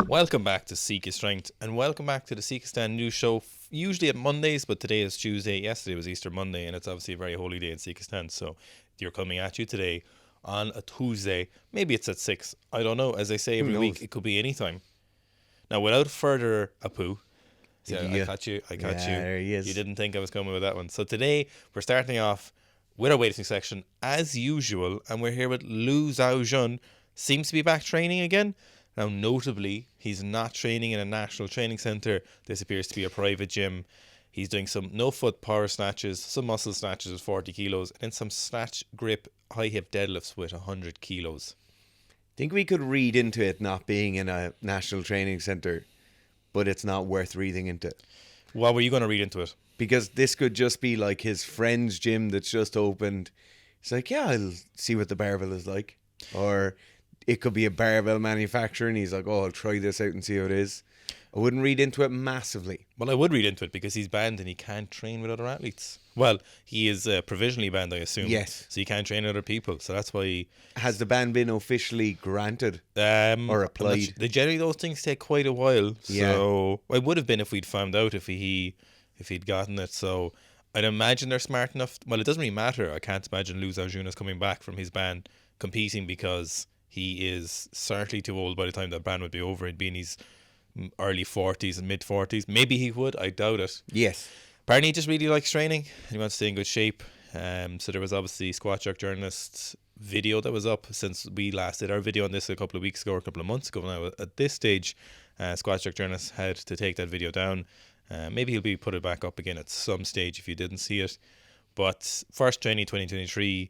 Welcome back to Seek Your Strength, and welcome back to the Sikastan news show, usually at Mondays, but today is Tuesday. Yesterday was Easter Monday, and it's obviously a very holy day in Sikastan, so you're coming at you today on a Tuesday. Maybe it's at 6. I don't know. As I say every week, it could be any time. Now, without further ado, I caught you. There he is. You didn't think I was coming with that one. So today, we're starting off with our weightlifting section, as usual, and we're here with XIAOJUN. Seems to be back training again. Now, notably, he's not training in a national training centre. This appears to be a private gym. He's doing some no-foot power snatches, some muscle snatches with 40 kilos, and some snatch grip high hip deadlifts with 100 kilos. I think we could read into it not being in a national training centre, but it's not worth reading into. What were you going to read into it? Because this could just be like his friend's gym that's just opened. He's like, yeah, I'll see what the barbell is like. Or it could be a barbell manufacturer and he's like, oh, I'll try this out and see how it is. I wouldn't read into it massively. Well, I would read into it because he's banned and he can't train with other athletes. Well, he is provisionally banned, I assume. Yes. So he can't train other people. So that's why... Has the ban been officially granted or applied? Generally, those things take quite a while. So it would have been if we'd found out if he'd gotten it. So I'd imagine they're smart enough. Well, it doesn't really matter. I can't imagine XIAOJUN is coming back from his ban competing because he is certainly too old by the time that ban would be over. He'd be in his early 40s and mid 40s. Maybe he would. I doubt it. Yes. Apparently he just really likes training. He wants to stay in good shape. So there was obviously Squat Journalist video that was up since we last did our video on this a couple of weeks ago or a couple of months ago. Now at this stage, Squat Journalist had to take that video down. Maybe he'll be put it back up again at some stage if you didn't see it. But first training 2023,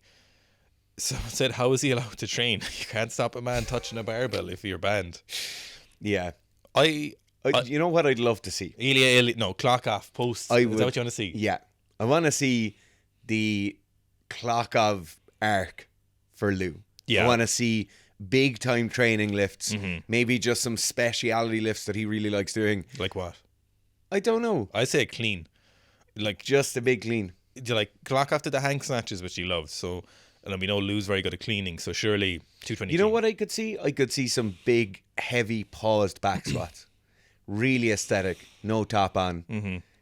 someone said, how is he allowed to train? You can't stop a man touching a barbell if you're banned. Yeah. You know what I'd love to see? Clock off posts. Is that what you want to see? Yeah. I want to see the clock of arc for Lou. Yeah. I want to see big time training lifts. Maybe just some speciality lifts that he really likes doing. Like what? I don't know. I say clean. Like just a big clean. Like clock after the hang snatches, which he loves. So, and we know Lou's very good at cleaning. So surely 220. You know what I could see? I could see some big, heavy, paused back squats. Really aesthetic. No top on.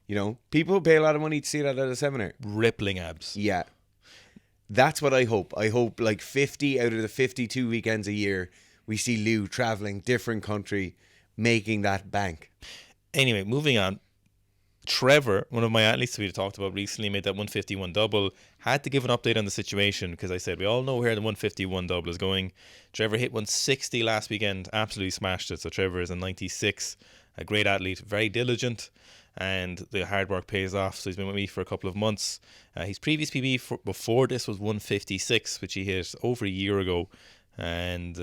You know, people pay a lot of money to see that at a seminar. Rippling abs. Yeah. That's what I hope. I hope like 50 out of the 52 weekends a year, we see Lou traveling different country, making that bank. Anyway, moving on. Trevor, one of my athletes we talked about recently, made that 151 double. Had to give an update on the situation because I said we all know where the 151 double is going. Trevor hit 160 last weekend, absolutely smashed it. So Trevor is a 96, a great athlete, very diligent, and the hard work pays off. So he's been with me for a couple of months. His previous PB before this was 156, which he hit over a year ago. And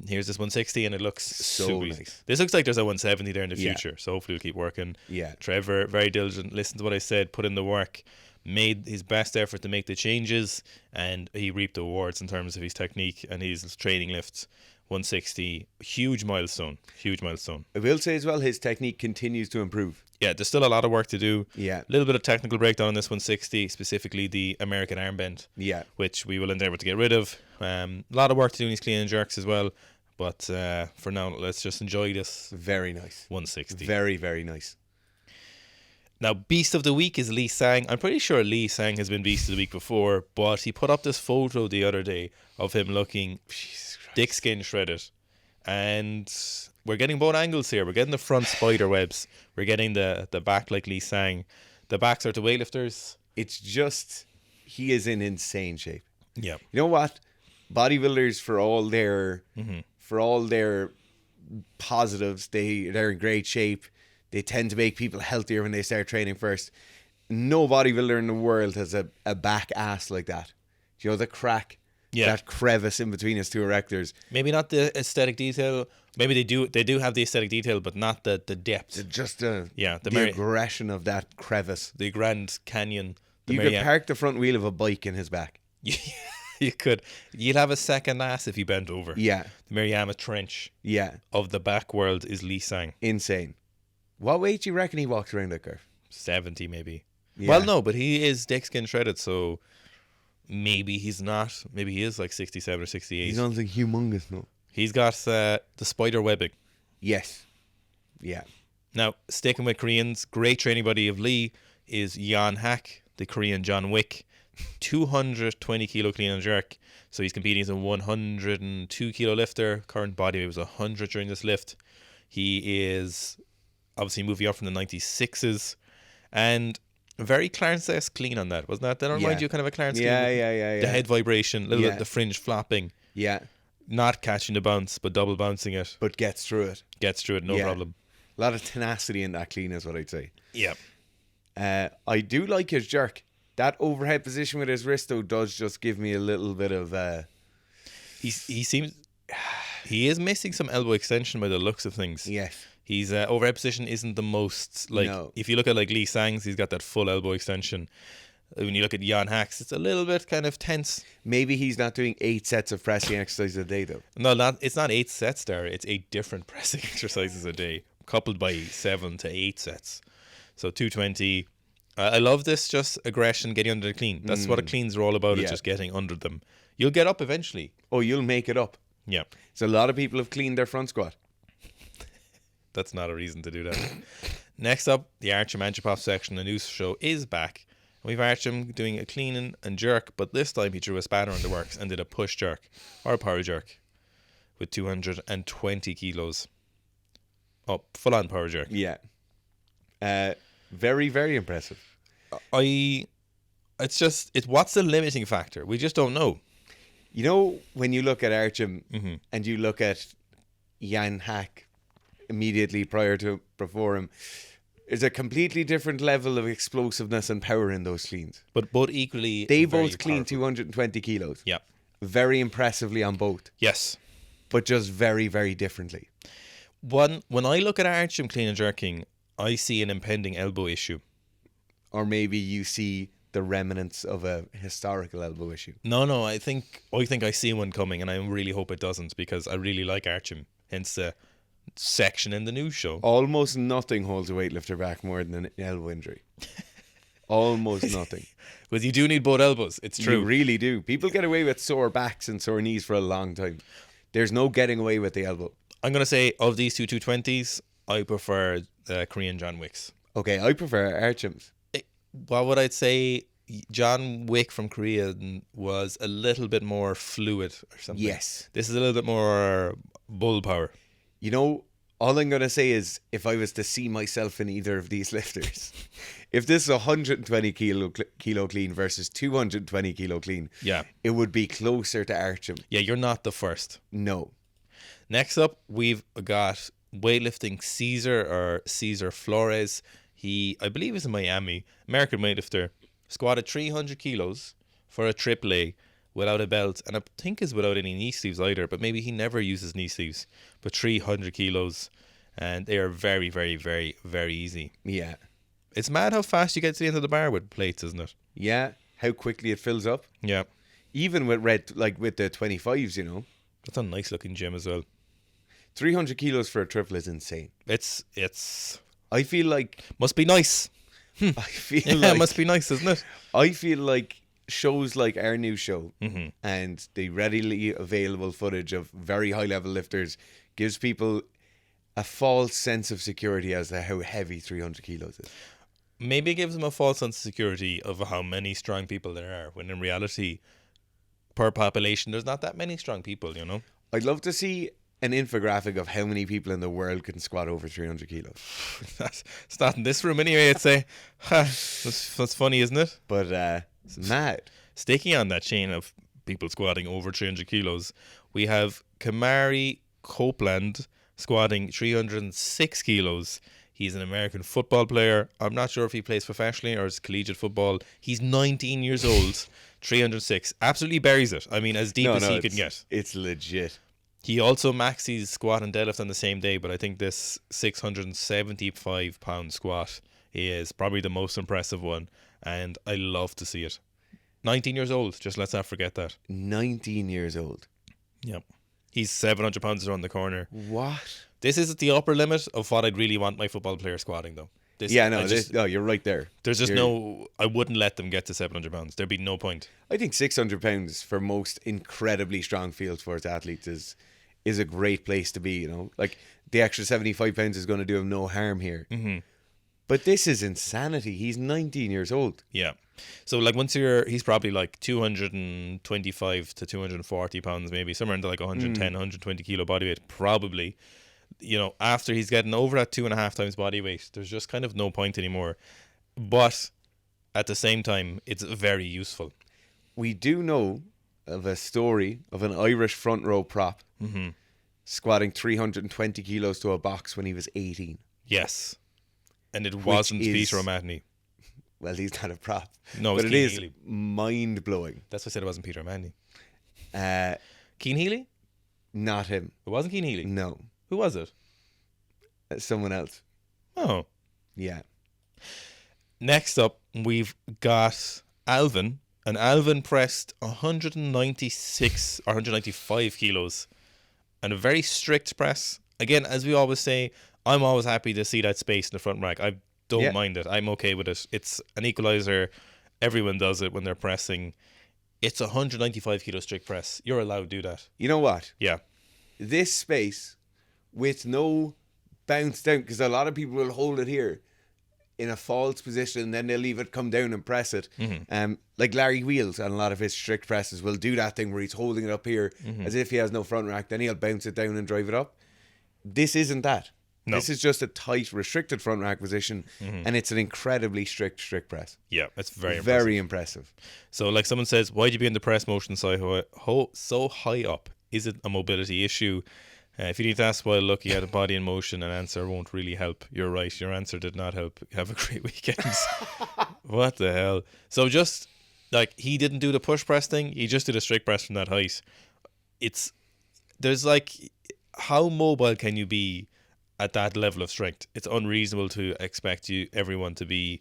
here's this 160 and it looks so nice. This looks like there's a 170 there in the future, so hopefully we'll keep working. Yeah. Trevor, very diligent, listened to what I said, put in the work, made his best effort to make the changes, and he reaped the awards in terms of his technique and his training lifts. 160, huge milestone. I will say as well, his technique continues to improve. Yeah, there's still a lot of work to do. Yeah. A little bit of technical breakdown on this 160, specifically the American arm bend. Yeah. Which we will endeavour to get rid of. A lot of work to do in his clean and jerks as well. But for now, let's just enjoy this. Very nice. 160. Very, very nice. Now, Beast of the Week is Lee Sang. I'm pretty sure Lee Sang has been Beast of the Week before, but he put up this photo the other day of him looking dick skin shredded. And we're getting both angles here. We're getting the front spider webs. We're getting the back like Lee Sang. The backs are to weightlifters. It's just, he is in insane shape. Yeah. You know what? Bodybuilders, for all their positives, they're in great shape. They tend to make people healthier when they start training first. No bodybuilder in the world has a back ass like that. You know, the crack. Yeah. That crevice in between his two erectors. Maybe not the aesthetic detail. Maybe they do have the aesthetic detail, but not the depth. Just the aggression of that crevice. The Grand Canyon. You could park the front wheel of a bike in his back. You could. You'd have a second ass if you bent over. Yeah. The Mariana Trench. Yeah. Of the back world is Lee Sang. Insane. What weight do you reckon he walks around that curve? 70 maybe. Yeah. Well, no, but he is dick skin shredded, so maybe he's not. Maybe he is like 67 or 68. He's not like humongous, no. He's got the spider webbing. Yes. Yeah. Now, sticking with Koreans, great training buddy of Lee is Yeon Hak, the Korean John Wick. 220 kilo clean and jerk. So he's competing as a 102 kilo lifter. Current body weight was 100 during this lift. He is obviously moving up from the 96s. And very Clarence-esque clean on that, wasn't that? That remind you kind of a Clarence clean? Yeah. The head vibration, a little bit the fringe flopping. Yeah. Not catching the bounce, but double bouncing it. But gets through it. No problem. A lot of tenacity in that clean is what I'd say. Yeah. I do like his jerk. That overhead position with his wrist, though, does just give me a little bit of... He seems... He is missing some elbow extension by the looks of things. Yes. His overhead position isn't the most... Like, if you look at like Lee Sang's, he's got that full elbow extension. When you look at Yeon Hak's, it's a little bit kind of tense. Maybe he's not doing 8 sets of pressing exercises a day, though. No, it's not 8 sets there. It's 8 different pressing exercises a day, coupled by 7 to 8 sets. So 220. I love this, just aggression, getting under the clean. That's what a cleans are all about, is just getting under them. You'll get up eventually. Oh, you'll make it up. Yeah. So a lot of people have cleaned their front squat. That's not a reason to do that. Next up, the Artyom Antropov section, the news show is back. We've Artyom doing a clean and jerk, but this time he threw a spanner in the works and did a push jerk, or a power jerk, with 220 kilos. Oh, full-on power jerk. Yeah. Very, very impressive. What's the limiting factor? We just don't know. You know, when you look at Artyom and you look at Yeon Hak immediately before him, there's a completely different level of explosiveness and power in those cleans. But both equally... They both clean 220 kilos. Yeah. Very impressively on both. Yes. But just very, very differently. When I look at Artyom clean and jerking, I see an impending elbow issue. Or maybe you see the remnants of a historical elbow issue. No, I think I see one coming, and I really hope it doesn't, because I really like Artyom. Hence the section in the news show. Almost nothing holds a weightlifter back more than an elbow injury. Almost nothing. Because you do need both elbows. It's true. You really do. People get away with sore backs and sore knees for a long time. There's no getting away with the elbow. I'm going to say, of these two 220s, I prefer Korean John Wick's. Okay, I prefer Artyom's. What would I say? John Wick from Korea was a little bit more fluid or something. Yes. This is a little bit more bull power. You know, all I'm going to say is, if I was to see myself in either of these lifters, if this is 120 kilo clean versus 220 kilo clean, it would be closer to Artyom. Yeah, you're not the first. No. Next up, we've got weightlifting Cesar Flores. I believe is in Miami, American weightlifter, squatted 300 kilos for a AAA without a belt, and I think is without any knee sleeves either, but maybe he never uses knee sleeves. But 300 kilos, and they are very, very, very, very easy. Yeah. It's mad how fast you get to the end of the bar with plates, isn't it? Yeah, how quickly it fills up. Yeah. Even with with the 25s, you know. That's a nice looking gym as well. 300 kilos for a triple is insane. It's I feel like... Must be nice. I feel like... it must be nice, isn't it? I feel like shows like our new show and the readily available footage of very high-level lifters gives people a false sense of security as to how heavy 300 kilos is. Maybe it gives them a false sense of security of how many strong people there are, when in reality, per population, there's not that many strong people, you know? I'd love to see an infographic of how many people in the world can squat over 300 kilos. It's not in this room anyway, I'd say. That's funny, isn't it? But it's mad. Sticking on that chain of people squatting over 300 kilos, we have Kamari Copeland squatting 306 kilos. He's an American football player. I'm not sure if he plays professionally or is collegiate football. He's 19 years old, 306. Absolutely buries it. I mean, as deep as he can get. It's legit. He also maxed his squat and deadlift on the same day, but I think this 675-pound squat is probably the most impressive one, and I love to see it. 19 years old, just let's not forget that. 19 years old. Yep. He's 700 pounds around the corner. What? This is the upper limit of what I'd really want my football player squatting, though. You're right there. There's just I wouldn't let them get to 700 pounds. There'd be no point. I think 600 pounds for most incredibly strong field sports athletes is a great place to be, you know. Like, the extra 75 pounds is going to do him no harm here. Mm-hmm. But this is insanity. He's 19 years old. Yeah. So, like, he's probably like 225 to 240 pounds, maybe somewhere into like 110, 120 kilo body weight, probably. You know, after he's getting over that 2.5 times body weight, there's just kind of no point anymore. But at the same time, it's very useful. We do know of a story of an Irish front row prop squatting 320 kilos to a box when he was 18. Yes. And it wasn't Peter O'Mahony. Well, he's not a prop. No, but it Cian is Healy. mind-blowing. That's why I said it wasn't Peter O'Mahony. Cian Healy? Not him. It wasn't Cian Healy? No. Who was it? Someone else. Oh. Yeah. Next up, we've got Alvin. And Alvin pressed 196 or 195 kilos. And a very strict press. Again, as we always say, I'm always happy to see that space in the front rack. I don't mind it. I'm okay with it. It's an equalizer. Everyone does it when they're pressing. It's a 195 kilo strict press. You're allowed to do that. You know what? Yeah. This space with no bounce down, because a lot of people will hold it here in a false position and then they'll leave it come down and press it. Like Larry Wheels on a lot of his strict presses will do that thing where he's holding it up here as if he has no front rack, then he'll bounce it down and drive it up. This isn't that. No. This is just a tight, restricted front rack position, and it's an incredibly strict press. Yeah, it's very impressive. So, like someone says, why'd you be in the press motion so high up? Is it a mobility issue? If you need to ask while looking at a body in motion, an answer won't really help. You're right. Your answer did not help. Have a great weekend. What the hell? So just like he didn't do the push press thing, he just did a strict press from that height. There's like, how mobile can you be at that level of strength? It's unreasonable to expect everyone to be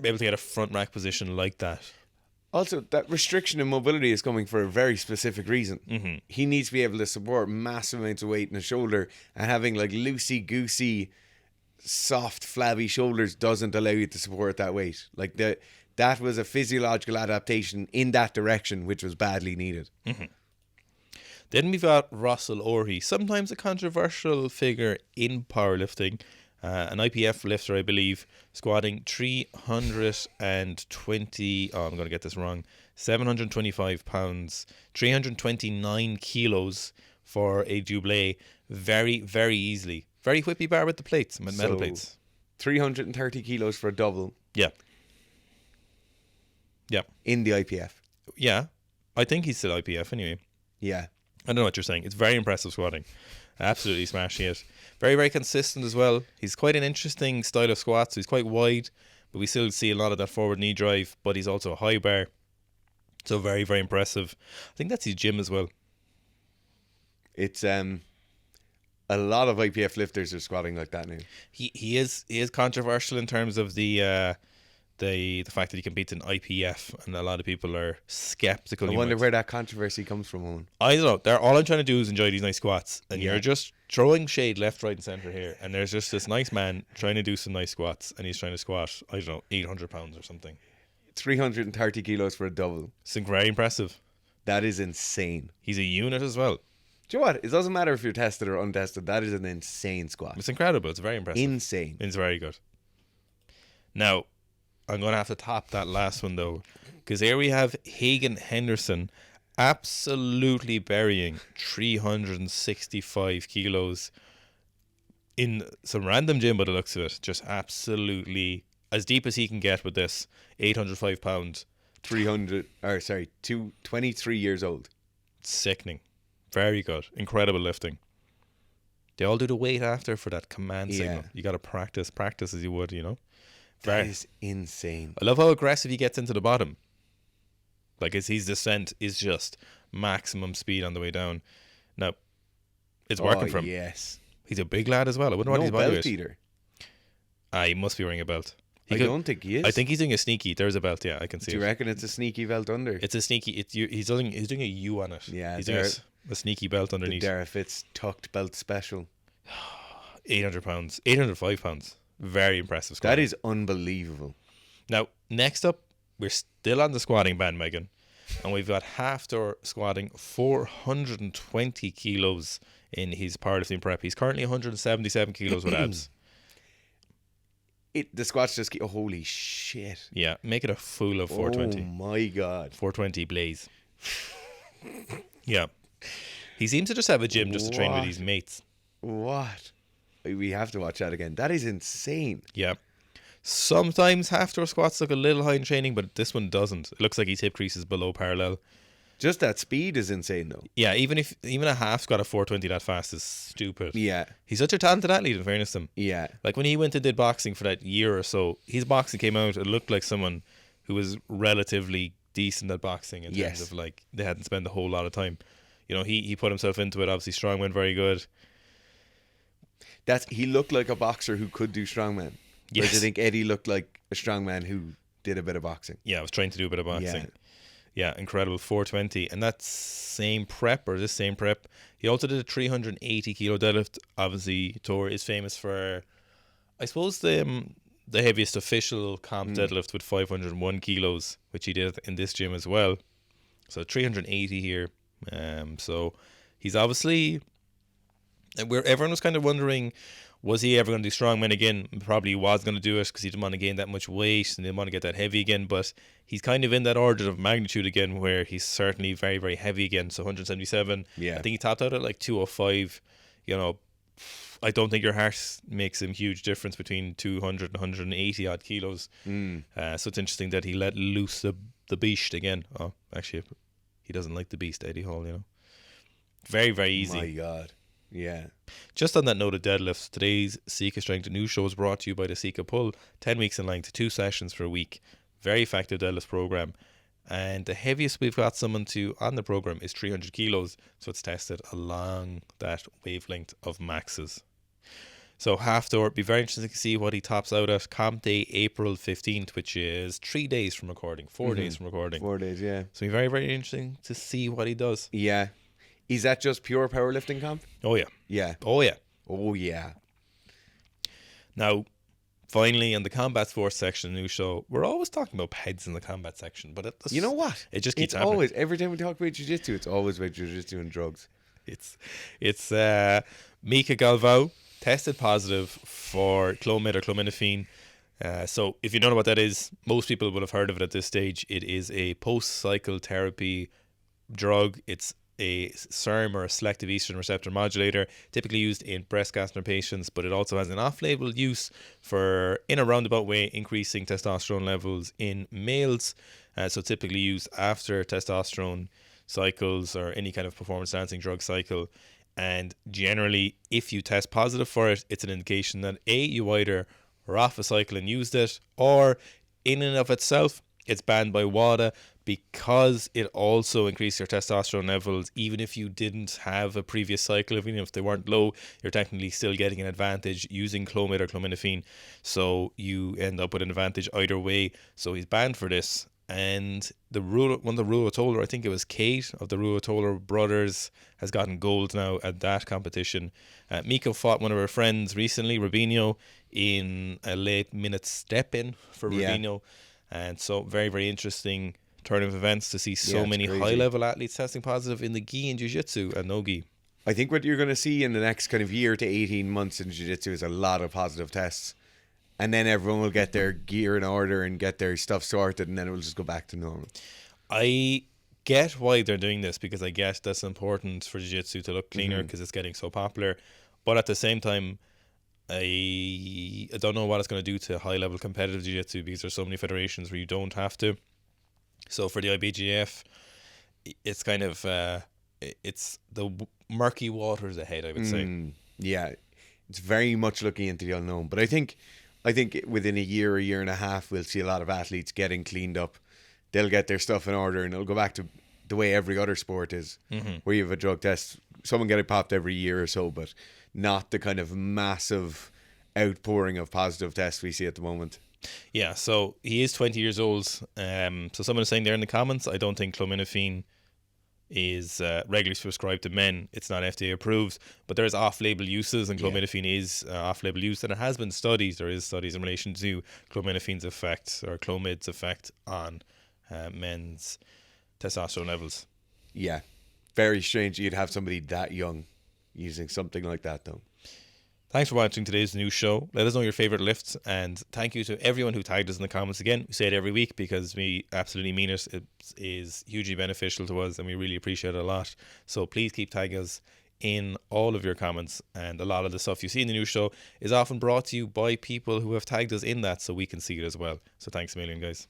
able to get a front rack position like that. Also, that restriction in mobility is coming for a very specific reason. He needs to be able to support massive amounts of weight in his shoulder, and having like loosey-goosey, soft, flabby shoulders doesn't allow you to support that weight. Like that was a physiological adaptation in that direction, which was badly needed. Then we've got Russell Orhe, sometimes a controversial figure in powerlifting. An IPF lifter, I believe, squatting 320, I'm going to get this wrong, 725 pounds, 329 kilos for a double, very, very easily. Very whippy bar with the plates, metal plates. 330 kilos for a double. Yeah. Yeah. In the IPF. Yeah. I think he's still IPF anyway. Yeah. I don't know what you're saying. It's very impressive squatting. Absolutely smashing it. Very, very consistent as well. He's quite an interesting style of squats. He's quite wide, but we still see a lot of that forward knee drive, but he's also a high bar. So very, very impressive. I think that's his gym as well. It's a lot of IPF lifters are squatting like that now. He is controversial in terms of the fact that he competes in IPF, and a lot of people are skeptical. I wonder where that controversy comes from, Owen. I don't know. All I'm trying to do is enjoy these nice squats, and you're just throwing shade left, right, and centre here. And there's just this nice man trying to do some nice squats, and he's trying to squat, I don't know, 800 pounds or something. 330 kilos for a double. It's very impressive. That is insane. He's a unit as well. Do you know what? It doesn't matter if you're tested or untested. That is an insane squat. It's incredible. It's very impressive. Insane. It's very good. Now, I'm going to have to top that last one, though, because here we have Hagen Henderson absolutely burying 365 kilos in some random gym by the looks of it. Just absolutely as deep as he can get with this. 805 pounds. 23 years old. Sickening. Very good. Incredible lifting. They all do the weight after for that command signal. You got to practice as you would, you know. That is insane. I love how aggressive he gets into the bottom. Like his descent is just maximum speed on the way down. Now, it's working for him. Yes. He's a big lad as well. I wonder what his body is. Either. He must be wearing a belt. I don't think he is. I think he's doing a sneaky. There's a belt, yeah, I can see it. Do you reckon it's a sneaky belt under? It's a sneaky. He's doing a U on it. Yeah, he's doing a sneaky belt underneath. The Dara Fitz tucked belt special. 800 pounds. 805 pounds. Very impressive squat. That is unbelievable. Now, next up, we're still on the squatting bandwagon. And we've got Hafthor squatting 420 kilos in his powerlifting prep. He's currently 177 kilos with abs. The squats just keep... holy shit. Yeah, make it a full of 420. Oh my God. 420 blaze. Yeah. He seems to just have a gym just to train with his mates. What? We have to watch that again. That is insane. Yeah. Sometimes Hafthor squats look a little high in training, but this one doesn't. It looks like his hip crease is below parallel. Just that speed is insane, though. Yeah, even a half squat at 420 that fast is stupid. Yeah. He's such a talented athlete, in fairness to him. Yeah. Like when he went and did boxing for that year or so, his boxing came out, it looked like someone who was relatively decent at boxing in terms of like they hadn't spent a whole lot of time. You know, he put himself into it. Obviously, strongman very good. He looked like a boxer who could do strongman. Yes. Whereas I think Eddie looked like a strongman who did a bit of boxing. Yeah, I was trying to do a bit of boxing. Yeah. Yeah, incredible. 420. And that same prep, he also did a 380 kilo deadlift. Obviously, Thor is famous for, I suppose, the heaviest official comp deadlift with 501 kilos, which he did in this gym as well. So 380 here. So he's obviously, where everyone was kind of wondering, was he ever going to do strongman again? Probably was going to do it because he didn't want to gain that much weight and didn't want to get that heavy again. But he's kind of in that order of magnitude again, where he's certainly very, very heavy again. So 177. Yeah. I think he topped out at like 205. You know, I don't think your heart makes a huge difference between 200 and 180 odd kilos. So it's interesting that he let loose the beast again. Oh, actually, he doesn't like the beast, Eddie Hall, you know. Very, very easy. My God. Yeah. Just on that note of deadlifts, today's Sika Strength News Show is brought to you by the Sika Pull. 10 weeks in length, 2 sessions per week. Very effective deadlift program. And the heaviest we've got someone to on the program is 300 kilos. So it's tested along that wavelength of maxes. So Hafthor, be very interesting to see what he tops out at Comp Day April 15th, which is 3 days from recording, 4 days from recording. 4 days, yeah. So it'll be very, very interesting to see what he does. Yeah. Is that just pure powerlifting comp? Oh, yeah. Yeah. Oh, yeah. Oh, yeah. Now, finally, in the combat sports section of the new show, we're always talking about PEDs in the combat section, but you know what? It just keeps it's happening. Always, every time we talk about jiu-jitsu, it's always about jiu-jitsu and drugs. It's Mika Galvao tested positive for Clomid or clomiphene. So if you don't know what that is, most people would have heard of it at this stage. It is a post-cycle therapy drug. It's a SERM or a selective estrogen receptor modulator, typically used in breast cancer patients, but it also has an off-label use for, in a roundabout way, increasing testosterone levels in males. So typically used after testosterone cycles or any kind of performance enhancing drug cycle. And generally, if you test positive for it, it's an indication that you either are off a cycle and used it, or in and of itself, it's banned by WADA because it also increases your testosterone levels. Even if you didn't have a previous cycle, even if they weren't low, you're technically still getting an advantage using Clomid or clomiphene. So you end up with an advantage either way. So he's banned for this. And one of the Russwole, I think it was Kate of the Russwole brothers, has gotten gold now at that competition. Miko fought one of her friends recently, Rubinho, in a late minute step in for Rubinho. And so very, very interesting turn of events to see so many high level athletes testing positive in the gi and jiu-jitsu and no gi. I think what you're going to see in the next kind of year to 18 months in jiu-jitsu is a lot of positive tests. And then everyone will get their gear in order and get their stuff sorted, and then it will just go back to normal. I get why they're doing this, because I guess that's important for jiu-jitsu to look cleaner because it's getting so popular. But at the same time, I don't know what it's going to do to high-level competitive jiu-jitsu, because there's so many federations where you don't have to. So for the IBJF, it's kind of it's the murky waters ahead, I would say. Yeah, it's very much looking into the unknown. But I think within a year and a half, we'll see a lot of athletes getting cleaned up. They'll get their stuff in order, and it'll go back to the way every other sport is, where you have a drug test. Someone getting popped every year or so, but not the kind of massive outpouring of positive tests we see at the moment. Yeah, so he is 20 years old. So someone is saying there in the comments, I don't think clomiphene is regularly prescribed to men. It's not FDA approved, but there's off-label uses, and clomiphene is off-label use, and it has been studied. There is studies in relation to clomiphene's effect, or Clomid's effect on men's testosterone levels. Yeah. Very strange you'd have somebody that young using something like that, though. Thanks for watching today's new show. Let us know your favorite lifts, and thank you to everyone who tagged us in the comments. Again, we say it every week because we absolutely mean it. It is hugely beneficial to us, and we really appreciate it a lot. So please keep tagging us in all of your comments, and a lot of the stuff you see in the new show is often brought to you by people who have tagged us in that, so we can see it as well. So thanks a million, guys.